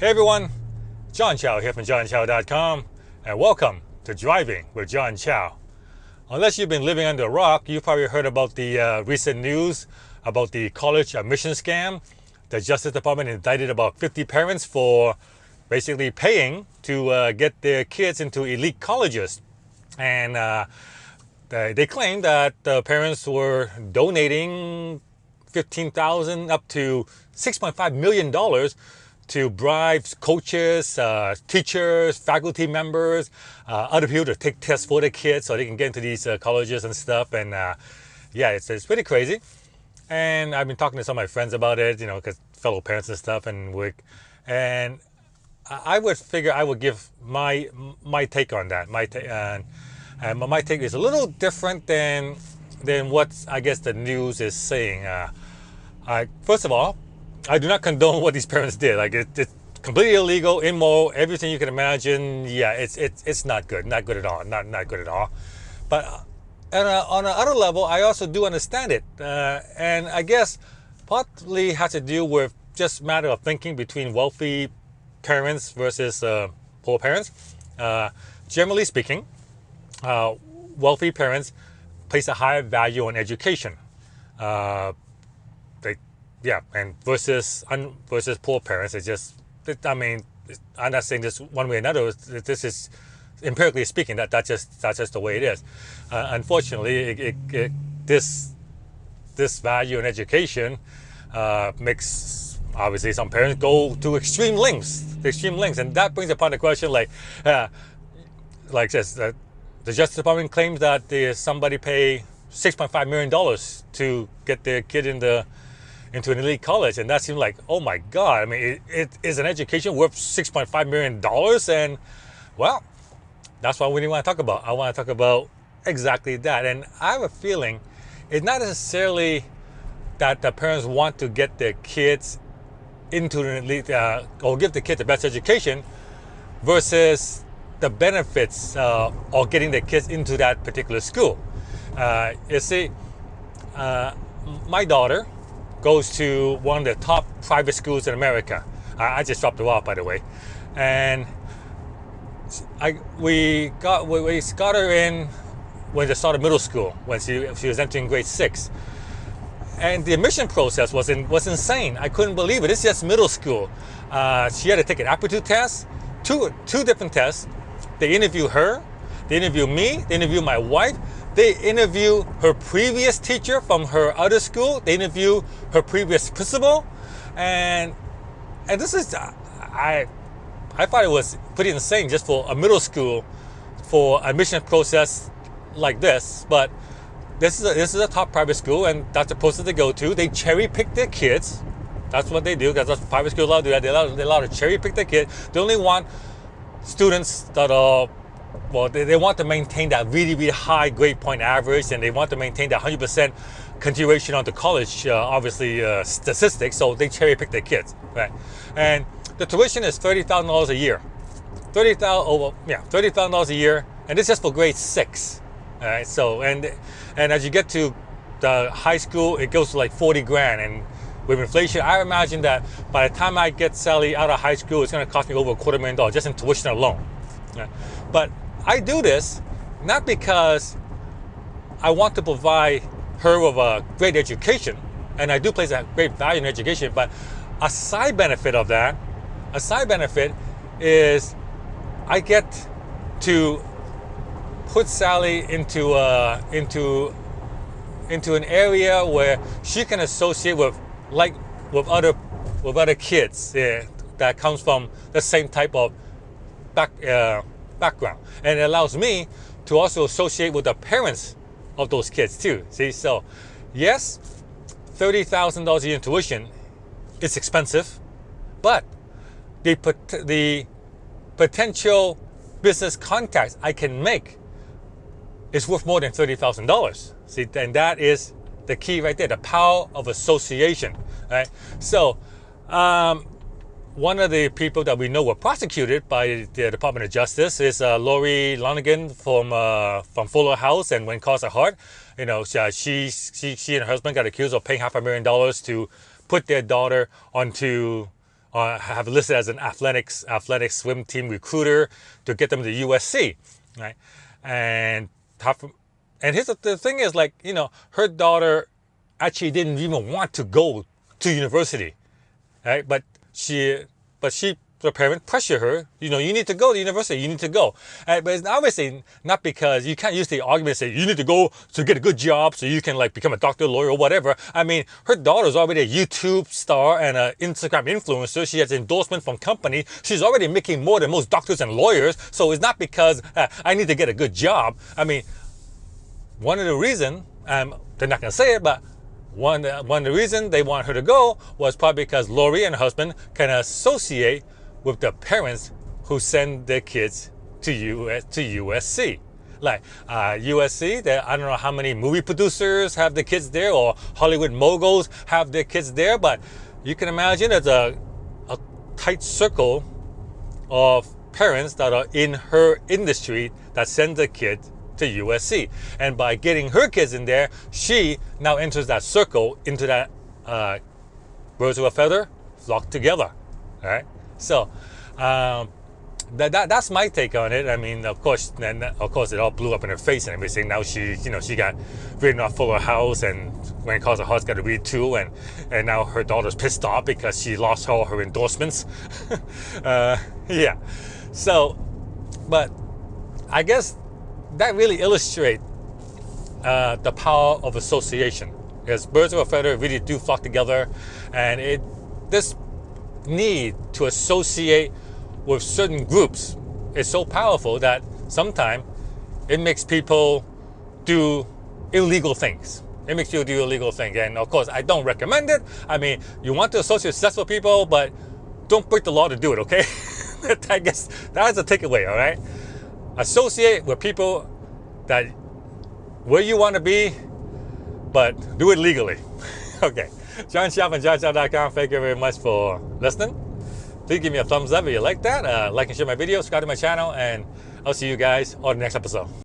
Hey everyone, John Chow here from johnchow.com, and welcome to Driving with John Chow. Unless you've been living under a rock, you've probably heard about the recent news about the college admission scam. The Justice Department indicted about 50 parents for basically paying to get their kids into elite colleges. And they claim that the parents were donating $15,000 up to $6.5 million to bribe coaches, teachers, faculty members, other people to take tests for the kids so they can get into these colleges and stuff. And yeah, it's pretty crazy. And I've been talking to some of my friends about it, you know, because fellow parents and stuff, and I would figure I would give my take on that. My take is a little different than what I guess the news is saying. First of all, I do not condone what these parents did. Like it's completely illegal, immoral, everything you can imagine. Yeah, it's not good, not good at all, not good at all. But on another level, I also do understand it, and I guess partly has to do with just matter of thinking between wealthy parents versus poor parents. Generally speaking, wealthy parents place a higher value on education. And versus poor parents, it's just, I mean, I'm not saying this one way or another. This is empirically speaking that's just the way it is. Unfortunately, this value in education makes obviously some parents go to extreme lengths, and that brings upon the question like this: the Justice Department claims that somebody pay $6.5 million to get their kid into an elite college, and that seemed like, oh my God! I mean, it is an education worth $6.5 million, and well, that's what we didn't want to talk about. I want to talk about exactly that, and I have a feeling it's not necessarily that the parents want to get their kids into an elite or give the kids the best education, versus the benefits of getting the kids into that particular school. You see, my daughter goes to one of the top private schools in America. I just dropped her off, by the way, and we got her in when they started middle school, when she was entering grade 6, and the admission process was insane. I couldn't believe it. It's just middle school. She had to take an aptitude test, two different tests. They interview her, they interview me, they interview my wife. They interview her previous teacher from her other school. They interview her previous principal, and this is I thought it was pretty insane just for a middle school for admission process like this. But this is a top private school, and that's the process they go to. They cherry pick their kids. That's what they do. That's what private schools allow to do. That they're allowed to cherry pick their kids. They only want students that are, well, they want to maintain that really, really high grade point average, and they want to maintain that 100% continuation onto college, obviously, statistics, so they cherry pick their kids, right? And the tuition is $30,000 a year. $30,000 a year, and this is just for grade 6, all right? So, and as you get to the high school, it goes to like 40 grand, and with inflation, I imagine that by the time I get Sally out of high school, it's going to cost me over $250,000 just in tuition alone, right? But I do this not because I want to provide her with a great education, and I do place a great value in education, but a side benefit of that, is I get to put Sally into an area where she can associate with other kids that comes from the same type of background, and it allows me to also associate with the parents of those kids too. See, so yes, $30,000 a year in tuition is expensive, but the potential business contacts I can make is worth more than $30,000. See, and that is the key right there, the power of association, right? So, one of the people that we know were prosecuted by the Department of Justice is Lori Lonergan from Fuller House and When Cars Are Hard. You know, she and her husband got accused of paying $500,000 to put their daughter onto have listed as an athletic swim team recruiter to get them to USC, right? And here's the thing is, like, you know, her daughter actually didn't even want to go to university, right? But the parent pressure her, you know, you need to go to university, you need to go. But it's obviously not, because you can't use the argument and say you need to go to get a good job so you can like become a doctor, lawyer, or whatever. I mean, her daughter's already a YouTube star and an Instagram influencer. She has endorsement from company. She's already making more than most doctors and lawyers. So it's not because I need to get a good job. I mean, one of the reasons, they're not going to say it, but one of the reasons they want her to go was probably because Lori and her husband can associate with the parents who send their kids to USC. Like USC, I don't know how many movie producers have their kids there, or Hollywood moguls have their kids there, but you can imagine there's a tight circle of parents that are in her industry that send their kids to USC. And by getting her kids in there, she now enters that circle, into that birds of a feather flock together. All right. So that's my take on it. I mean, of course, it all blew up in her face and everything. Now she got written off for her house, and when it calls her house, got to read too. And now her daughter's pissed off because she lost all her endorsements. Yeah. So, but I guess that really illustrates the power of association. Because birds of a feather really do flock together, and this need to associate with certain groups is so powerful that sometimes it makes people do illegal things. It makes you do illegal things. And of course, I don't recommend it. I mean, you want to associate with successful people, but don't break the law to do it, okay? I guess that's a takeaway, all right? Associate with people that where you want to be, but do it legally. Okay. John Chow from JohnChow.com. Thank you very much for listening. Please give me a thumbs up if you like that. Like and share my video, subscribe to my channel, and I'll see you guys on the next episode.